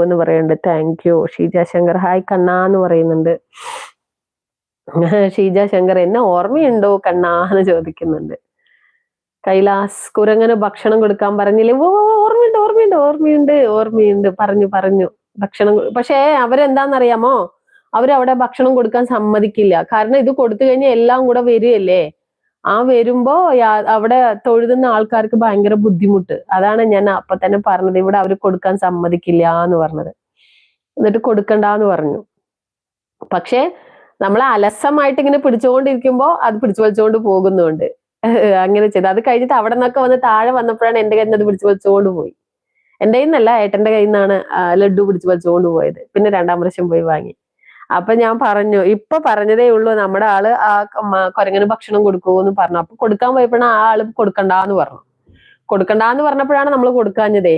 എന്ന് പറയുന്നുണ്ട്. Thank you. Sheeja Shankar hi കണ്ണാ എന്ന് പറയുന്നുണ്ട്. ഷീജ ശങ്കർ എന്നെ ഓർമ്മയുണ്ടോ കണ്ണാ എന്ന് ചോദിക്കുന്നുണ്ട്. കൈലാസ് കുരങ്ങന് ഭക്ഷണം കൊടുക്കാൻ പറഞ്ഞില്ലേ? ഓ ഓർമ്മയുണ്ട് ഓർമ്മയുണ്ട് ഓർമ്മയുണ്ട് ഓർമ്മയുണ്ട്. പറഞ്ഞു ഭക്ഷണം. പക്ഷേ അവരെന്താന്നറിയാമോ, അവരവിടെ ഭക്ഷണം കൊടുക്കാൻ സമ്മതിക്കില്ല. കാരണം ഇത് കൊടുത്തു കഴിഞ്ഞാൽ എല്ലാം കൂടെ വരികയല്ലേ. ആ വരുമ്പോ അവിടെ തൊഴുതുന്ന ആൾക്കാർക്ക് ഭയങ്കര ബുദ്ധിമുട്ട്. അതാണ് ഞാൻ അപ്പൊ തന്നെ പറഞ്ഞത്, ഇവിടെ അവര് കൊടുക്കാൻ സമ്മതിക്കില്ല എന്ന് പറഞ്ഞത്. എന്നിട്ട് കൊടുക്കണ്ടെന്ന് പറഞ്ഞു. പക്ഷെ നമ്മളെ അലസമായിട്ട് ഇങ്ങനെ പിടിച്ചുകൊണ്ടിരിക്കുമ്പോ അത് പിടിച്ചു വലിച്ചുകൊണ്ട് പോകുന്നുണ്ട്. അങ്ങനെ ചെയ്തു. അത് കഴിഞ്ഞിട്ട് അവിടെ നിന്നൊക്കെ വന്ന് താഴെ വന്നപ്പോഴാണ് എന്റെ കയ്യിൽ നിന്ന് അത് പിടിച്ചു വലിച്ചുകൊണ്ട് പോയി. എന്റെ കയ്യിൽ നിന്നല്ല, ഏട്ടന്റെ കയ്യിൽ നിന്നാണ് ലഡു പിടിച്ചു വലിച്ചുകൊണ്ട് പോയത്. പിന്നെ 2ാം പ്രാവശ്യം പോയി വാങ്ങി. അപ്പൊ ഞാൻ പറഞ്ഞു, ഇപ്പൊ പറഞ്ഞതേ ഉള്ളൂ നമ്മുടെ ആള് ആ കുരങ്ങന് ഭക്ഷണം കൊടുക്കൂന്ന് പറഞ്ഞു. അപ്പൊ കൊടുക്കാൻ പോയപ്പോഴാണ് ആ ആള് കൊടുക്കണ്ടെന്ന് പറഞ്ഞു. കൊടുക്കണ്ടെന്ന് പറഞ്ഞപ്പോഴാണ് നമ്മൾ കൊടുക്കാഞ്ഞതേ.